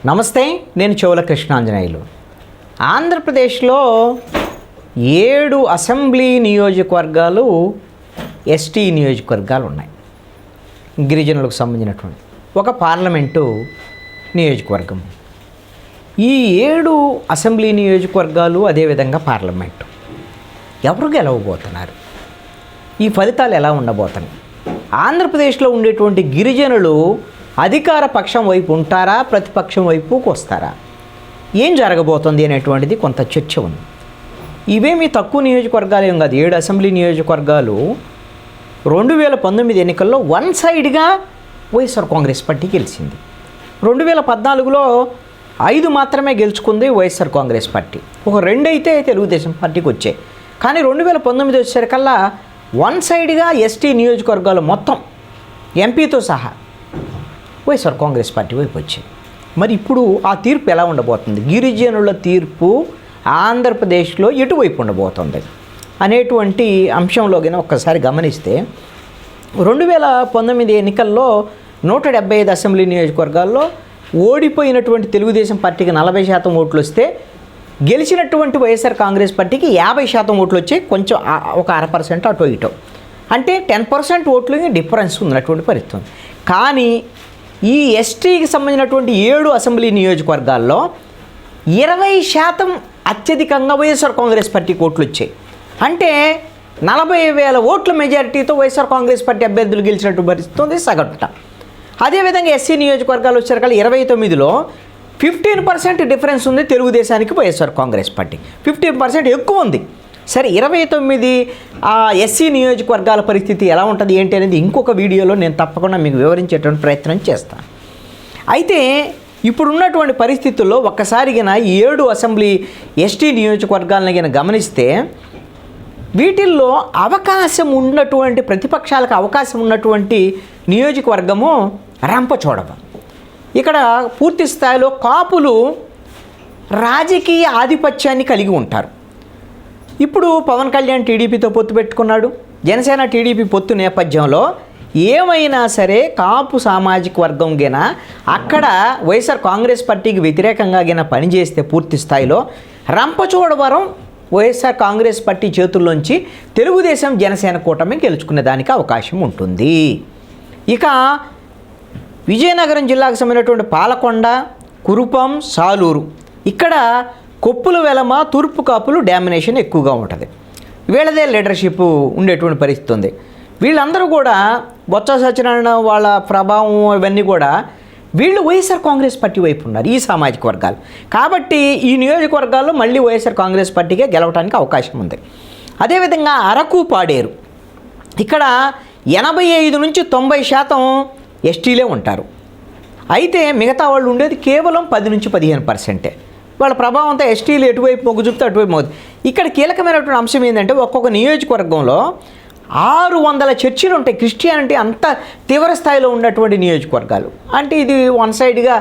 నమస్తే, నేను చెవుల కృష్ణాంజనేయులు. ఆంధ్రప్రదేశ్లో 7 అసెంబ్లీ నియోజకవర్గాలు ఎస్టీ నియోజకవర్గాలు ఉన్నాయి. గిరిజనులకు సంబంధించినటువంటి ఒక పార్లమెంటు నియోజకవర్గం. ఈ 7 అసెంబ్లీ నియోజకవర్గాలు అదేవిధంగా పార్లమెంటు ఎవరు గెలవబోతున్నారు? ఈ ఫలితాలు ఎలా ఉండబోతున్నాయి? ఆంధ్రప్రదేశ్లో ఉండేటువంటి గిరిజనులు అధికార పక్షం వైపు ఉంటారా, ప్రతిపక్షం వైపుకు వస్తారా? ఏం జరగబోతుంది అనేటువంటిది కొంత చర్చ ఉంది. ఇవేమీ తక్కువ నియోజకవర్గాలు ఏం కాదు. 7 అసెంబ్లీ నియోజకవర్గాలు 2019 ఎన్నికల్లో వన్ సైడ్గా వైఎస్ఆర్ కాంగ్రెస్ పార్టీ గెలిచింది. 2014లో 5 మాత్రమే గెలుచుకుంది వైఎస్ఆర్ కాంగ్రెస్ పార్టీ. ఒక 2 అయితే తెలుగుదేశం పార్టీకి వచ్చాయి. కానీ 2019 వచ్చేసరికల్లా వన్ సైడ్గా ఎస్టీ నియోజకవర్గాలు మొత్తం ఎంపీతో సహా వైఎస్ఆర్ కాంగ్రెస్ పార్టీ వైపు వచ్చాయి. మరి ఇప్పుడు ఆ తీర్పు ఎలా ఉండబోతుంది? గిరిజనుల తీర్పు ఆంధ్రప్రదేశ్లో ఎటువైపు ఉండబోతుంది అనేటువంటి అంశంలోకి ఒక్కసారి గమనిస్తే 2019 ఎన్నికల్లో 175 అసెంబ్లీ నియోజకవర్గాల్లో ఓడిపోయినటువంటి తెలుగుదేశం పార్టీకి 40% ఓట్లు వస్తే గెలిచినటువంటి వైఎస్ఆర్ కాంగ్రెస్ పార్టీకి 50% ఓట్లు వచ్చాయి. కొంచెం ఒక 1% అటు ఇటు, అంటే 10% ఓట్లు డిఫరెన్స్ ఉన్నటువంటి పరిస్థితి. కానీ ఈ ఎస్టీకి సంబంధించినటువంటి 7 అసెంబ్లీ నియోజకవర్గాల్లో 20% అత్యధికంగా వైఎస్ఆర్ కాంగ్రెస్ పార్టీకి ఓట్లు వచ్చాయి. అంటే 40,000 ఓట్ల మెజారిటీతో వైఎస్ఆర్ కాంగ్రెస్ పార్టీ అభ్యర్థులు గెలిచినట్టు పరిస్థితి ఉంది సగటున. అదేవిధంగా ఎస్సీ నియోజకవర్గాలు వచ్చేసరికి 29లో 15% డిఫరెన్స్ ఉంది తెలుగుదేశానికి వైఎస్ఆర్ కాంగ్రెస్ పార్టీ. 15% ఎక్కువ ఉంది. సరే, 29 ఎస్సీ నియోజకవర్గాల పరిస్థితి ఎలా ఉంటుంది ఏంటి అనేది ఇంకొక వీడియోలో నేను తప్పకుండా మీకు వివరించేటువంటి ప్రయత్నం చేస్తాను. అయితే ఇప్పుడున్నటువంటి పరిస్థితుల్లో ఒక్కసారిగా ఈ 7 అసెంబ్లీ ఎస్టీ నియోజకవర్గాలను గమనిస్తే వీటిల్లో అవకాశం ఉన్నటువంటి ప్రతిపక్షాలకు అవకాశం ఉన్నటువంటి నియోజకవర్గము రంపచోడవరం. ఇక్కడ పూర్తి స్థాయిలో కాపులు రాజకీయ ఆధిపత్యాన్ని కలిగి ఉంటారు. ఇప్పుడు పవన్ కళ్యాణ్ టీడీపీతో పొత్తు పెట్టుకున్నాడు. జనసేన టీడీపీ పొత్తు నేపథ్యంలో ఏమైనా సరే కాపు సామాజిక వర్గం గిన అక్కడ వైఎస్ఆర్ కాంగ్రెస్ పార్టీకి వ్యతిరేకంగా గిన పనిచేస్తే పూర్తి స్థాయిలో రంపచోడవరం వైఎస్ఆర్ కాంగ్రెస్ పార్టీ చేతుల్లోంచి తెలుగుదేశం జనసేన కూటమి గెలుచుకునే దానికి అవకాశం ఉంటుంది. ఇక విజయనగరం జిల్లాకు సంబంధించినటువంటి పాలకొండ, కురుపం, సాలూరు ఇక్కడ కొప్పుల వెలమ తూర్పు కాపులు డామినేషన్ ఎక్కువగా ఉంటుంది. వీళ్ళదే లీడర్షిప్ ఉండేటువంటి పరిస్థితి ఉంది. వీళ్ళందరూ కూడా బొత్స సత్యనారాయణ వాళ్ళ ప్రభావం ఇవన్నీ కూడా వీళ్ళు వైఎస్ఆర్ కాంగ్రెస్ పార్టీ వైపు ఉన్నారు, ఈ సామాజిక వర్గాలు. కాబట్టి ఈ నియోజకవర్గాల్లో మళ్ళీ వైఎస్ఆర్ కాంగ్రెస్ పార్టీకే గెలవడానికి అవకాశం ఉంది. అదేవిధంగా అరకు, పాడేరు ఇక్కడ 85 నుంచి 90% ఎస్టీలే ఉంటారు. అయితే మిగతా వాళ్ళు ఉండేది కేవలం 10 నుంచి 15%. వాళ్ళ ప్రభావంతో ఎస్టీలు ఎటువైపు మొగ్గు చూపితే అటువైపు మొగ్గు. ఇక్కడ కీలకమైనటువంటి అంశం ఏంటంటే ఒక్కొక్క నియోజకవర్గంలో 600 చర్చిలు ఉంటాయి. క్రిస్టియానిటీ అంత తీవ్ర స్థాయిలో ఉన్నటువంటి నియోజకవర్గాలు. అంటే ఇది వన్ సైడ్గా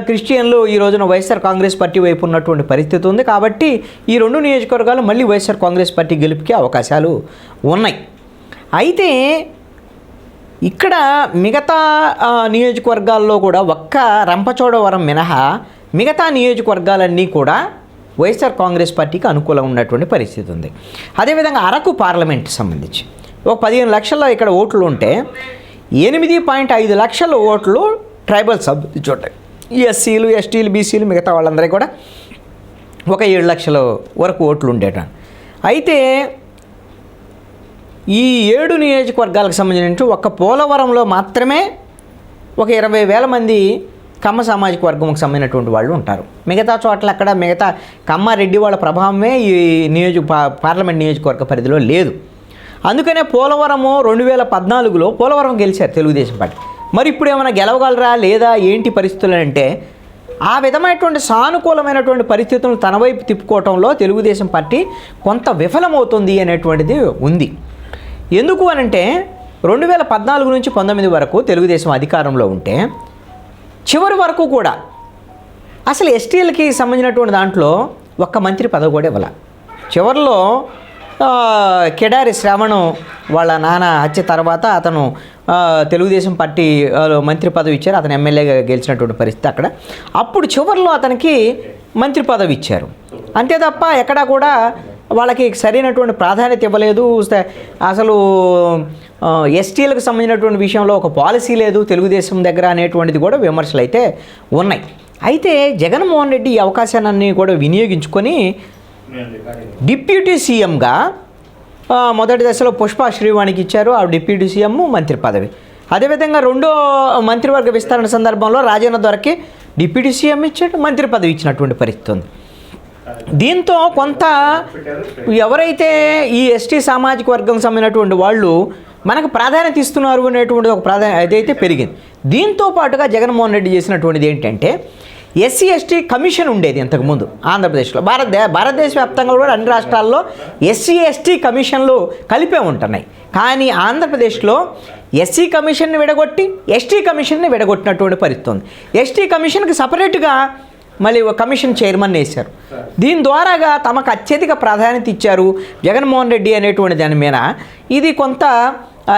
క్రిస్టియన్లు ఈ రోజున వైఎస్ఆర్ కాంగ్రెస్ పార్టీ వైపు ఉన్నటువంటి పరిస్థితి ఉంది. కాబట్టి ఈ 2 నియోజకవర్గాలు మళ్ళీ వైఎస్ఆర్ కాంగ్రెస్ పార్టీ గెలుపుకి అవకాశాలు ఉన్నాయి. అయితే ఇక్కడ మిగతా నియోజకవర్గాల్లో కూడా ఒక్క రంపచోడవరం మినహా మిగతా నియోజకవర్గాలన్నీ కూడా వైఎస్ఆర్ కాంగ్రెస్ పార్టీకి అనుకూలంగా ఉన్నటువంటి పరిస్థితి ఉంది. అదేవిధంగా అరకు పార్లమెంట్కి సంబంధించి ఒక 15 లక్షల ఇక్కడ ఓట్లు ఉంటే 8.5 లక్షల ఓట్లు ట్రైబల్ సభ్యులు ఉంటాయి. ఈ ఎస్సీలు, ఎస్టీలు, బీసీలు మిగతా వాళ్ళందరికీ కూడా ఒక 7 లక్షల వరకు ఓట్లు ఉండేట. అయితే ఈ 7 నియోజకవర్గాలకు సంబంధించి ఒక్క పోలవరంలో మాత్రమే ఒక 20,000 మంది కమ్మ సామాజిక వర్గంకి సంబంధించినటువంటి వాళ్ళు ఉంటారు. మిగతా చోట్ల అక్కడ మిగతా కమ్మారెడ్డి వాళ్ళ ప్రభావమే ఈ పార్లమెంట్ నియోజకవర్గ పరిధిలో లేదు. అందుకనే పోలవరము 2014లో పోలవరం గెలిచారు తెలుగుదేశం పార్టీ. మరి ఇప్పుడు ఏమైనా గెలవగలరా లేదా ఏంటి పరిస్థితులు అంటే ఆ విధమైనటువంటి సానుకూలమైనటువంటి పరిస్థితులను తన వైపు తిప్పుకోవటంలో తెలుగుదేశం పార్టీ కొంత విఫలమవుతుంది అనేటువంటిది ఉంది. ఎందుకు అనంటే 2014 నుంచి 19 వరకు తెలుగుదేశం అధికారంలో ఉంటే చివరి వరకు కూడా అసలు ఎస్టీలకి సంబంధించినటువంటి దాంట్లో ఒక్క మంత్రి పదవి కూడా ఇవ్వాలి. చివరిలో కెడారి శ్రవణ్ వాళ్ళ నాన్న హత్య తర్వాత అతను తెలుగుదేశం పార్టీ మంత్రి పదవి ఇచ్చారు, అతను ఎమ్మెల్యేగా గెలిచినటువంటి పరిస్థితి అక్కడ. అప్పుడు చివరిలో అతనికి మంత్రి పదవి ఇచ్చారు, అంతే తప్ప ఎక్కడా కూడా వాళ్ళకి సరైనటువంటి ప్రాధాన్యత ఇవ్వలేదు. అసలు ఎస్టీలకు సంబంధించినటువంటి విషయంలో ఒక పాలసీ లేదు తెలుగుదేశం దగ్గర అనేటువంటిది కూడా విమర్శలు అయితే ఉన్నాయి. అయితే జగన్మోహన్ రెడ్డి ఈ అవకాశాన్ని కూడా వినియోగించుకొని డిప్యూటీ సీఎంగా మొదటి దశలో పుష్ప శ్రీవాణికి ఇచ్చారు, ఆ డిప్యూటీ సీఎం మంత్రి పదవి. అదేవిధంగా రెండో మంత్రివర్గ విస్తరణ సందర్భంలో రాజేంద్ర దొరకి డిప్యూటీ సీఎం ఇచ్చాడు, మంత్రి పదవి ఇచ్చినటువంటి పరిస్థితి ఉంది. దీంతో కొంత ఎవరైతే ఈ ఎస్టీ సామాజిక వర్గం సంబంధించినటువంటి వాళ్ళు మనకు ప్రాధాన్యత ఇస్తున్నారు అనేటువంటిది ఒక ప్రాధాన్యత అదైతే పెరిగింది. దీంతో పాటుగా జగన్మోహన్ రెడ్డి చేసినటువంటిది ఏంటంటే ఎస్సీ ఎస్టీ కమిషన్ ఉండేది ఇంతకుముందు ఆంధ్రప్రదేశ్లో. భారతదేశ వ్యాప్తంగా కూడా అన్ని రాష్ట్రాల్లో ఎస్సీ ఎస్టీ కమిషన్లు కలిపే ఉంటున్నాయి. కానీ ఆంధ్రప్రదేశ్లో ఎస్సీ కమిషన్ని విడగొట్టి ఎస్టీ కమిషన్ని విడగొట్టినటువంటి పరిస్థితి ఉంది. ఎస్టీ కమిషన్కి సపరేట్గా మళ్ళీ ఒక కమిషన్ చైర్మన్ వేశారు. దీని ద్వారాగా తమకు అత్యధిక ప్రాధాన్యత ఇచ్చారు జగన్మోహన్ రెడ్డి అనేటువంటి దాని మీద. ఇది కొంత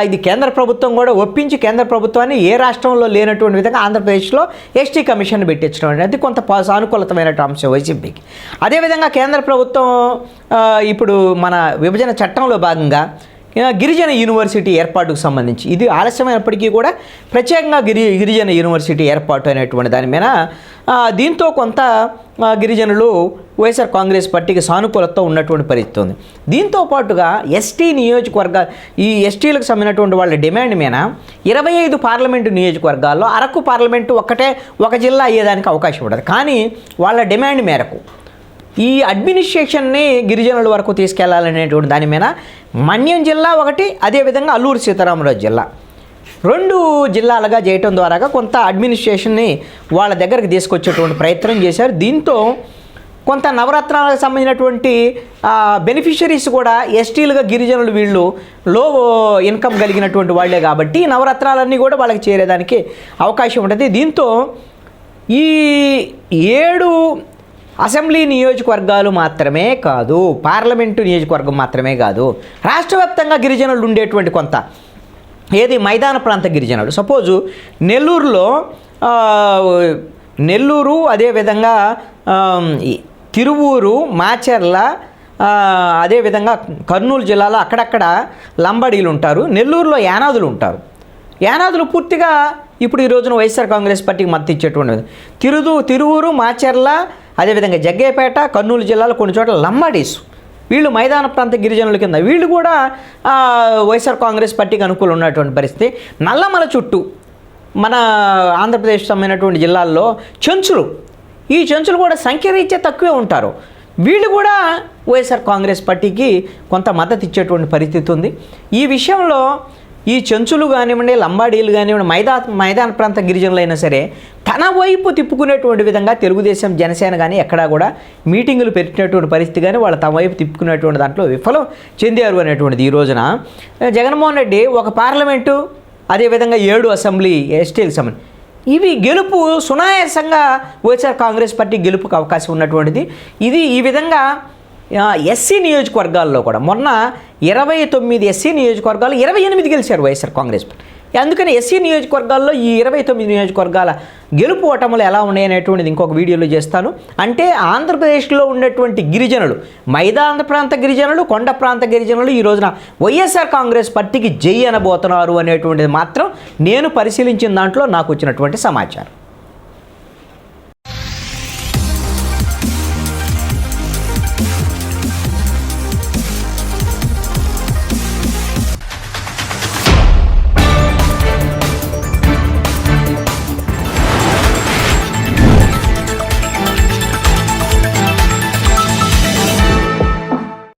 ఇది కేంద్ర ప్రభుత్వం కూడా ఒప్పించి కేంద్ర ప్రభుత్వాన్ని ఏ రాష్ట్రంలో లేనటువంటి విధంగా ఆంధ్రప్రదేశ్లో ఎస్టీ కమిషన్ పెట్టించడం అనేది కొంత సానుకూలతమైన అంశం వైసీపీకి. అదేవిధంగా కేంద్ర ప్రభుత్వం ఇప్పుడు మన విభజన చట్టంలో భాగంగా గిరిజన యూనివర్సిటీ ఏర్పాటుకు సంబంధించి ఇది ఆలస్యమైనప్పటికీ కూడా ప్రత్యేకంగా గిరిజన యూనివర్సిటీ ఏర్పాటు అనేటువంటి దాని మీద దీంతో కొంత గిరిజనులు వైఎస్ఆర్ కాంగ్రెస్ పార్టీకి సానుకూలతతో ఉన్నటువంటి పరిస్థితి ఉంది. దీంతో పాటుగా ఎస్టీ నియోజకవర్గాలు ఈ ఎస్టీలకు సంబంధించినటువంటి వాళ్ళ డిమాండ్ మీద 25 పార్లమెంటు నియోజకవర్గాల్లో అరకు పార్లమెంటు ఒక జిల్లా అయ్యేదానికి అవకాశం ఉండదు. కానీ వాళ్ళ డిమాండ్ మేరకు ఈ అడ్మినిస్ట్రేషన్ని గిరిజనుల వరకు తీసుకెళ్లాలనేటువంటి దాని మీద మన్యం జిల్లా ఒకటి, అదేవిధంగా అల్లూరు సీతారామరాజు జిల్లా 2 జిల్లాలుగా చేయటం ద్వారా కొంత అడ్మినిస్ట్రేషన్ని వాళ్ళ దగ్గరకు తీసుకొచ్చేటువంటి ప్రయత్నం చేశారు. దీంతో కొంత నవరత్నాలకు సంబంధించినటువంటి బెనిఫిషరీస్ కూడా ఎస్టీలుగా గిరిజనులు వీళ్ళు లో ఇన్కమ్ కలిగినటువంటి వాళ్ళే కాబట్టి నవరత్నాలన్నీ కూడా వాళ్ళకి చేరేదానికి అవకాశం ఉంటుంది. దీంతో ఈ 7 అసెంబ్లీ నియోజకవర్గాలు మాత్రమే కాదు, పార్లమెంటు నియోజకవర్గం మాత్రమే కాదు, రాష్ట్ర వ్యాప్తంగా గిరిజనులు ఉండేటువంటి కొంత ఏది మైదాన ప్రాంత గిరిజనులు సపోజు నెల్లూరు అదేవిధంగా తిరువూరు మాచర్ల అదేవిధంగా కర్నూలు జిల్లాలో అక్కడక్కడ లంబాడీలు ఉంటారు, నెల్లూరులో యానాదులు ఉంటారు. యానాదులు పూర్తిగా ఇప్పుడు ఈ రోజున వైఎస్ఆర్ కాంగ్రెస్ పార్టీకి మద్దతు ఇచ్చేటువంటిది. తిరువూరు మాచర్ల అదేవిధంగా జగ్గయ్యపేట కర్నూలు జిల్లాలో కొన్ని చోట్ల లంబాడీస్ వీళ్ళు మైదాన ప్రాంత గిరిజనుల కింద వీళ్ళు కూడా వైఎస్ఆర్ కాంగ్రెస్ పార్టీకి అనుకూలం ఉన్నటువంటి పరిస్థితి. నల్లమల చుట్టూ మన ఆంధ్రప్రదేశ్ సంబంధించినటువంటి జిల్లాల్లో ఈ చెంచులు కూడా సంఖ్యరీత్యా తక్కువే ఉంటారు. వీళ్ళు కూడా వైఎస్ఆర్ కాంగ్రెస్ పార్టీకి కొంత మద్దతు ఇచ్చేటువంటి పరిస్థితి ఉంది. ఈ విషయంలో ఈ చెంచులు కానివ్వండి, లంబాడీలు కానివ్వండి, మైదాన ప్రాంత గిరిజనులు అయినా సరే తన వైపు తిప్పుకునేటువంటి విధంగా తెలుగుదేశం జనసేన కానీ ఎక్కడా కూడా మీటింగులు పెట్టినటువంటి పరిస్థితి కానీ వాళ్ళు తమ వైపు తిప్పుకునేటువంటి దాంట్లో విఫలం చెందారు అనేటువంటిది. ఈ రోజున జగన్మోహన్ రెడ్డి ఒక పార్లమెంటు అదేవిధంగా 7 అసెంబ్లీ ఎస్టీలకు సంబంధించి ఇవి గెలుపు సునాయాసంగా వైఎస్ఆర్ కాంగ్రెస్ పార్టీ గెలుపుకు అవకాశం ఉన్నటువంటిది. ఇది ఈ విధంగా ఎస్సీ నియోజకవర్గాల్లో కూడా మొన్న 29 ఎస్సీ నియోజకవర్గాలు 28 గెలిచారు వైఎస్ఆర్ కాంగ్రెస్ పార్టీ. అందుకని ఎస్సీ నియోజకవర్గాల్లో ఈ 29 నియోజకవర్గాల గెలుపు ఓటములు ఎలా ఉన్నాయనేటువంటిది ఇంకొక వీడియోలో చేస్తాను. అంటే ఆంధ్రప్రదేశ్లో ఉన్నటువంటి గిరిజనులు, మైదాన ప్రాంత గిరిజనులు, కొండ ప్రాంత గిరిజనులు ఈ రోజున వైఎస్ఆర్ కాంగ్రెస్ పార్టీకి జై అనబోతున్నారు అనేటువంటిది మాత్రం నేను పరిశీలించిన దాంట్లో నాకు వచ్చినటువంటి సమాచారం.